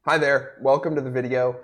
Hi there, welcome to the video.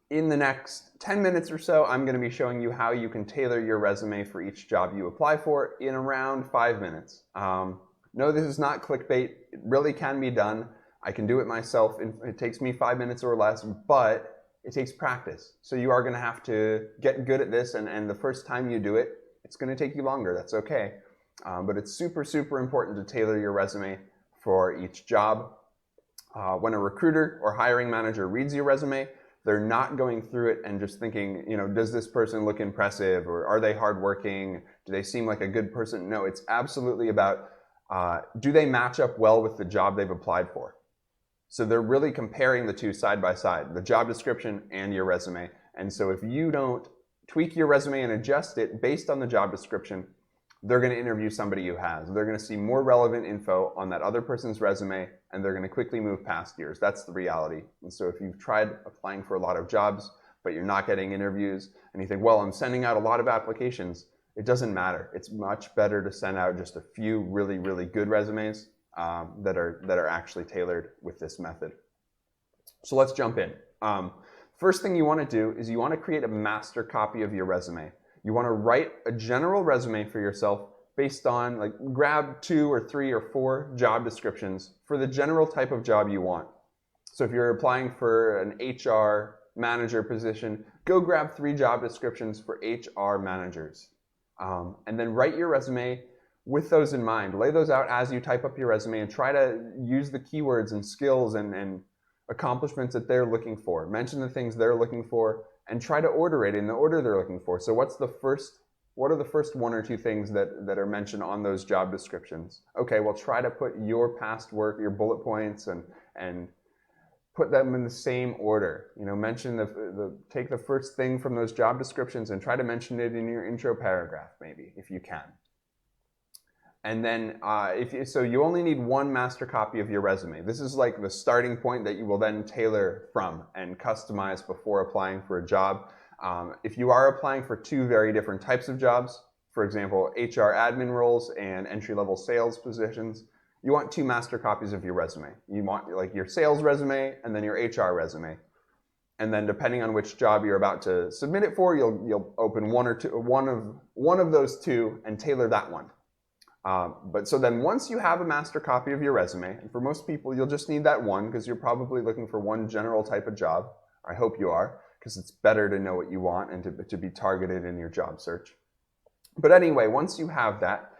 In the next 10 minutes or so, I'm going to be showing you how you can tailor your resume for each job you apply for in around 5 minutes. No, this is not clickbait. It really can be done. I can do it myself. It takes me 5 minutes or less, but it takes practice. So you are going to have to get good at this, and the first time you do it, it's going to take you longer. That's okay. But it's super, super important to tailor your resume for each job. When a recruiter or hiring manager reads your resume, they're not going through it and just thinking, does this person look impressive, or are they hardworking? Do they seem like a good person? No, it's absolutely about, do they match up well with the job they've applied for? So they're really comparing the two side by side, the job description and your resume. And so if you don't tweak your resume and adjust it based on the job description, they're going to interview somebody who has. They're going to see more relevant info on that other person's resume, and they're going to quickly move past yours. That's the reality. And so if you've tried applying for a lot of jobs, but you're not getting interviews, and you think, well, I'm sending out a lot of applications, it doesn't matter. It's much better to send out just a few really, really good resumes that are actually tailored with this method. So let's jump in. First thing you want to do is you want to create a master copy of your resume. You want to write a general resume for yourself based on, grab 2 or 3 or 4 job descriptions for the general type of job you want. So if you're applying for an HR manager position, go grab 3 job descriptions for HR managers. And then write your resume with those in mind. Lay those out as you type up your resume and try to use the keywords and skills and accomplishments that they're looking for. Mention the things they're looking for and try to order it in the order they're looking for. So what are the first 1 or 2 things that are mentioned on those job descriptions? Okay, well, try to put your past work, your bullet points, and put them in the same order. Mention take the first thing from those job descriptions and try to mention it in your intro paragraph, maybe, if you can. And then, so you only need 1 master copy of your resume. This is like the starting point that you will then tailor from and customize before applying for a job. If you are applying for 2 very different types of jobs, for example, HR admin roles and entry-level sales positions, you want 2 master copies of your resume. You want your sales resume and then your HR resume. And then depending on which job you're about to submit it for, you'll open one of those 2 and tailor that one. But so then once you have a master copy of your resume, and for most people you'll just need that one because you're probably looking for one general type of job. I hope you are, because it's better to know what you want and to be targeted in your job search. But anyway, once you have that,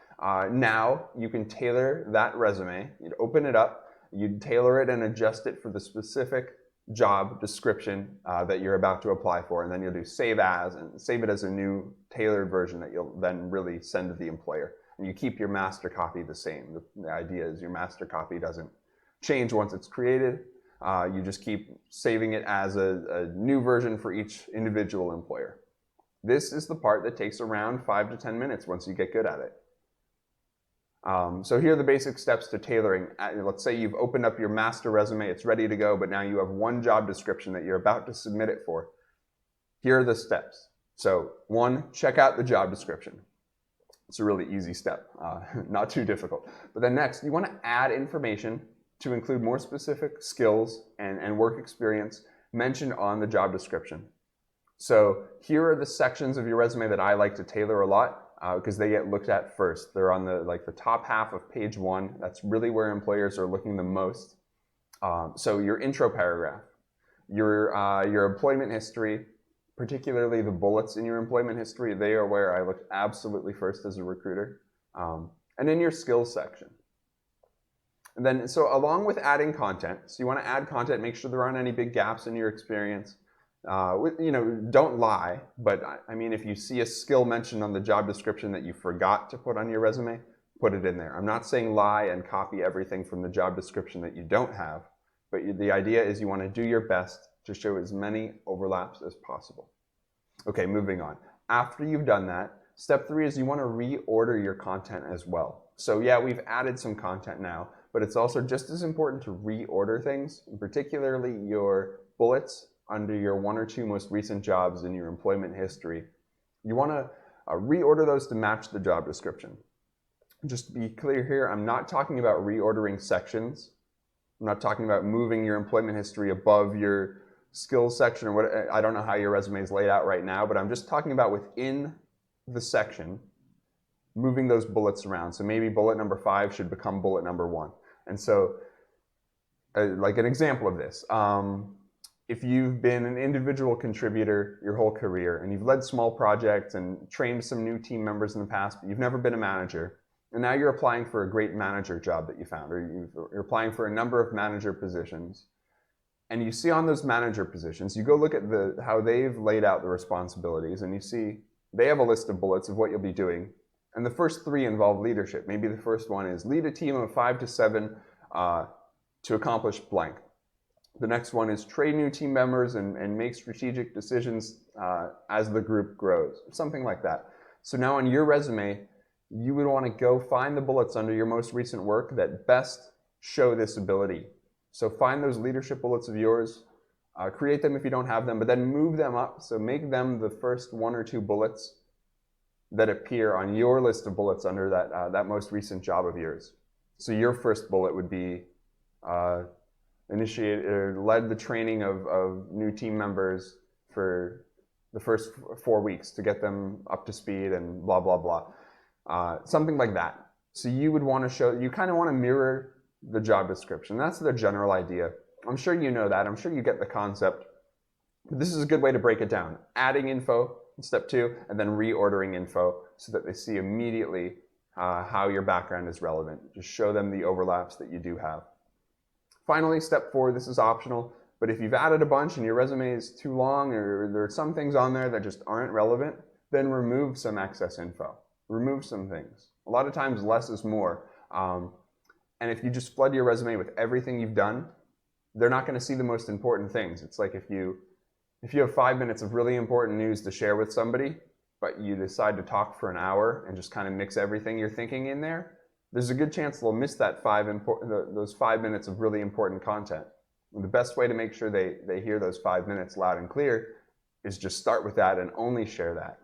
now you can tailor that resume. You'd open it up, you'd tailor it and adjust it for the specific job description that you're about to apply for, and then you'll do save as and save it as a new tailored version that you'll then really send to the employer. And you keep your master copy the same. The idea is your master copy doesn't change once it's created. You just keep saving it as a new version for each individual employer. This is the part that takes around 5 to 10 minutes once you get good at it. So here are the basic steps to tailoring. Let's say you've opened up your master resume, it's ready to go, but now you have 1 job description that you're about to submit it for. Here are the steps. So 1, check out the job description. It's a really easy step, not too difficult. But then next, you want to add information to include more specific skills and work experience mentioned on the job description. So here are the sections of your resume that I like to tailor a lot because they get looked at first. They're on the top half of page 1. That's really where employers are looking the most. So your intro paragraph, your employment history, particularly the bullets in your employment history, they are where I look absolutely first as a recruiter. And in your skills section. And then, so along with adding content, so you want to add content, make sure there aren't any big gaps in your experience. Don't lie, but I mean, if you see a skill mentioned on the job description that you forgot to put on your resume, put it in there. I'm not saying lie and copy everything from the job description that you don't have, but the idea is you want to do your best to show as many overlaps as possible. Okay, moving on. After you've done that, step 3 is you want to reorder your content as well. So yeah, we've added some content now, but it's also just as important to reorder things, particularly your bullets under your 1 or 2 most recent jobs in your employment history. You want to reorder those to match the job description. Just to be clear here, I'm not talking about reordering sections. I'm not talking about moving your employment history above your skills section or what. I don't know how your resume is laid out right now, but I'm just talking about within the section, moving those bullets around. So maybe bullet number 5 should become bullet number 1. And so, like an example of this, if you've been an individual contributor your whole career and you've led small projects and trained some new team members in the past, but you've never been a manager, and now you're applying for a great manager job that you found, or you're applying for a number of manager positions, and you see on those manager positions, you go look at how they've laid out the responsibilities, and you see they have a list of bullets of what you'll be doing. And the first 3 involve leadership. Maybe the first one is lead a team of 5 to 7 to accomplish blank. The next one is train new team members and make strategic decisions as the group grows, something like that. So now on your resume, you would want to go find the bullets under your most recent work that best show this ability. So find those leadership bullets of yours, create them if you don't have them, but then move them up. So make them the first 1 or 2 bullets that appear on your list of bullets under that most recent job of yours. So your first bullet would be initiated or led the training of new team members for the first 4 weeks to get them up to speed and blah, blah, blah. Something like that. So you would want to show, you kind of want to mirror the job description. That's the general idea. I'm sure you know that. I'm sure you get the concept. But this is a good way to break it down. Adding info in step 2 and then reordering info so that they see immediately how your background is relevant. Just show them the overlaps that you do have. Finally, step 4, this is optional, but if you've added a bunch and your resume is too long or there are some things on there that just aren't relevant, then remove some excess info. Remove some things. A lot of times less is more. And if you just flood your resume with everything you've done, they're not going to see the most important things. It's like if you have 5 minutes of really important news to share with somebody, but you decide to talk for an hour and just kind of mix everything you're thinking in there, there's a good chance they'll miss that those 5 minutes of really important content. And the best way to make sure they hear those 5 minutes loud and clear is just start with that and only share that.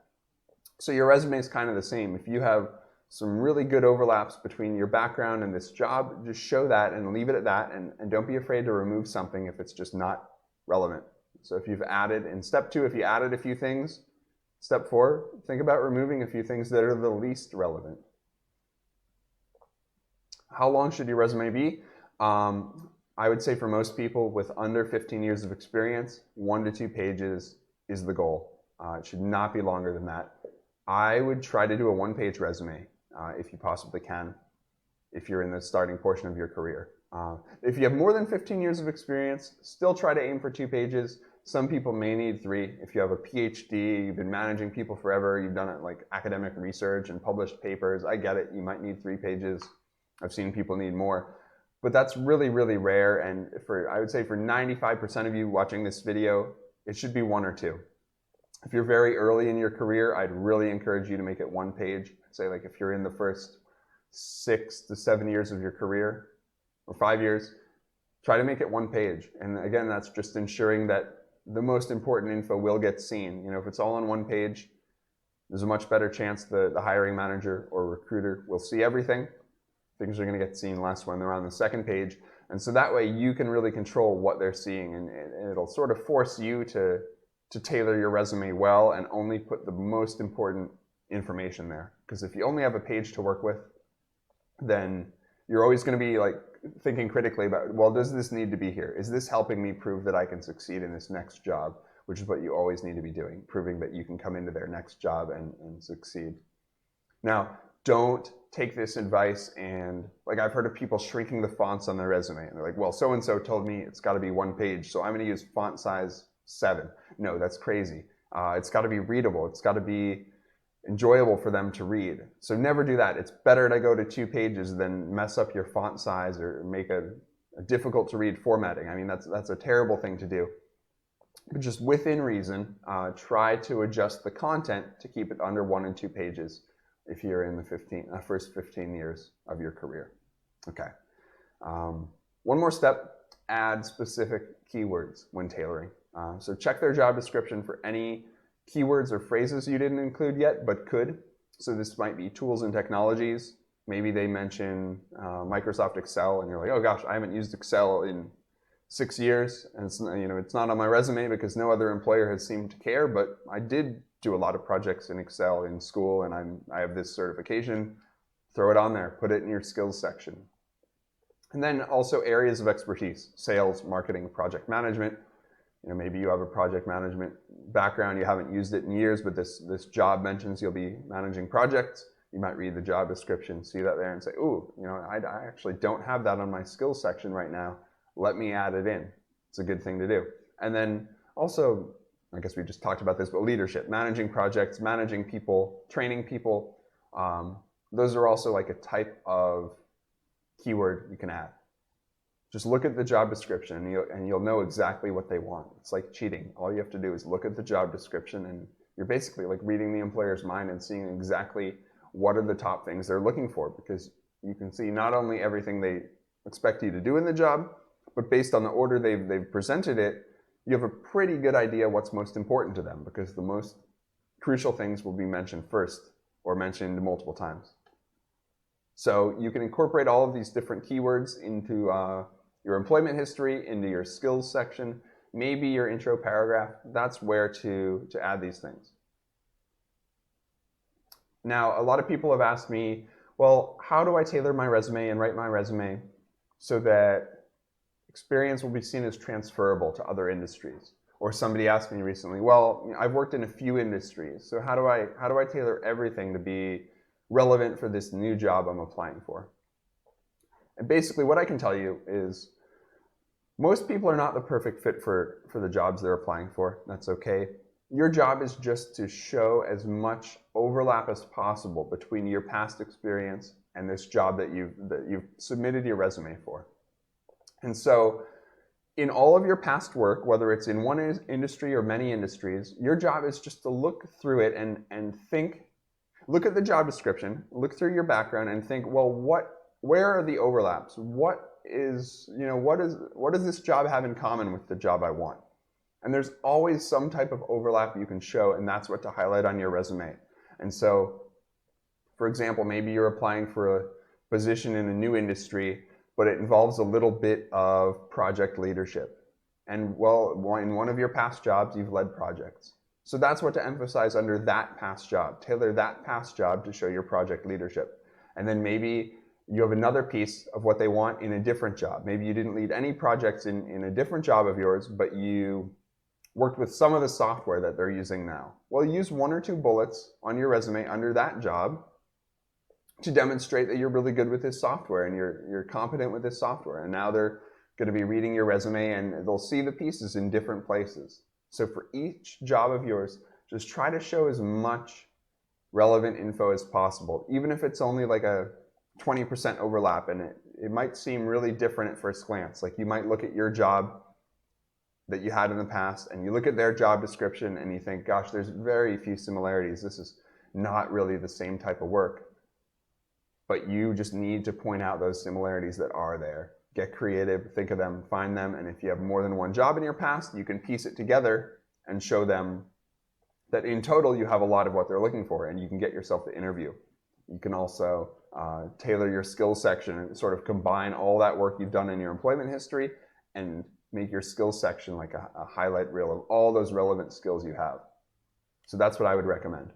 So your resume is kind of the same. If you have some really good overlaps between your background and this job, just show that and leave it at that, and don't be afraid to remove something if it's just not relevant. So if you've added, in step 2, if you added a few things, step 4, think about removing a few things that are the least relevant. How long should your resume be? I would say for most people with under 15 years of experience, 1 to 2 pages is the goal. It should not be longer than that. I would try to do a 1-page resume if you possibly can, if you're in the starting portion of your career. If you have more than 15 years of experience, still try to aim for 2 pages. Some people may need 3. If you have a PhD, you've been managing people forever, you've done it like academic research and published papers, I get it, you might need 3 pages. I've seen people need more, but that's really, really rare. And I would say for 95% of you watching this video, it should be 1 or 2. If you're very early in your career, I'd really encourage you to make it 1 page. I'd say like if you're in the first 6 to 7 years of your career, or 5 years, try to make it 1 page. And again, that's just ensuring that the most important info will get seen. You know, if it's all on 1 page, there's a much better chance the hiring manager or recruiter will see everything. Things are going to get seen less when they're on the 2nd page. And so that way you can really control what they're seeing, and it'll sort of force you to tailor your resume well and only put the most important information there. Because if you only have a page to work with, then you're always going to be like thinking critically about, well, does this need to be here? Is this helping me prove that I can succeed in this next job? Which is what you always need to be doing, proving that you can come into their next job and succeed. Now, don't take this advice and, like, I've heard of people shrinking the fonts on their resume. And they're like, well, so-and-so told me it's got to be 1 page, so I'm going to use font size 7. No, that's crazy. It's got to be readable. It's got to be enjoyable for them to read. So never do that. It's better to go to 2 pages than mess up your font size or make a difficult to read formatting. I mean, that's a terrible thing to do. But just within reason, try to adjust the content to keep it under 1 and 2 pages if you're in the first 15 years of your career. Okay. One more step, add specific keywords when tailoring. So check their job description for any keywords or phrases you didn't include yet, but could. So this might be tools and technologies, Maybe they mention Microsoft Excel, and you're like, oh gosh, I haven't used Excel in 6 years, and it's not on my resume because no other employer has seemed to care, but I did do a lot of projects in Excel in school, and I have this certification. Throw it on there, put it in your skills section. And then also areas of expertise: sales, marketing, project management. Maybe you have a project management background, you haven't used it in years, but this job mentions you'll be managing projects. You might read the job description, see that there, and say, ooh, I actually don't have that on my skills section right now. Let me add it in. It's a good thing to do. And then also, I guess we just talked about this, but leadership, managing projects, managing people, training people. Those are also like a type of keyword you can add. Just look at the job description and you'll know exactly what they want. It's like cheating. All you have to do is look at the job description, and you're basically like reading the employer's mind and seeing exactly what are the top things they're looking for, because you can see not only everything they expect you to do in the job, but based on the order they've presented it, you have a pretty good idea what's most important to them, because the most crucial things will be mentioned first or mentioned multiple times. So you can incorporate all of these different keywords into your employment history, into your skills section, maybe your intro paragraph. That's where to add these things. Now, a lot of people have asked me, well, how do I tailor my resume and write my resume so that experience will be seen as transferable to other industries? Or somebody asked me recently, well, I've worked in a few industries, so how do I tailor everything to be relevant for this new job I'm applying for? And basically what I can tell you is most people are not the perfect fit for the jobs they're applying for. That's okay. Your job is just to show as much overlap as possible between your past experience and this job that you've submitted your resume for. And so in all of your past work, whether it's in one industry or many industries, your job is just to look through it and think, look at the job description, look through your background and think, well, where are the overlaps? What does this job have in common with the job I want? And there's always some type of overlap you can show, and that's what to highlight on your resume. And so, for example, maybe you're applying for a position in a new industry, but it involves a little bit of project leadership. And well, in one of your past jobs, you've led projects. So that's what to emphasize under that past job. Tailor that past job to show your project leadership. And then maybe you have another piece of what they want in a different job. Maybe you didn't lead any projects in a different job of yours, but you worked with some of the software that they're using now. Well, use 1 or 2 bullets on your resume under that job to demonstrate that you're really good with this software and you're competent with this software. And now they're going to be reading your resume and they'll see the pieces in different places. So for each job of yours, just try to show as much relevant info as possible, even if it's only like a 20% overlap, and it might seem really different at first glance. Like you might look at your job that you had in the past and you look at their job description and you think, gosh, there's very few similarities. This is not really the same type of work. But you just need to point out those similarities that are there. Get creative, think of them, find them, and if you have more than one job in your past, you can piece it together and show them that in total you have a lot of what they're looking for, and you can get yourself the interview. You can also tailor your skills section and sort of combine all that work you've done in your employment history and make your skills section like a highlight reel of all those relevant skills you have. So that's what I would recommend.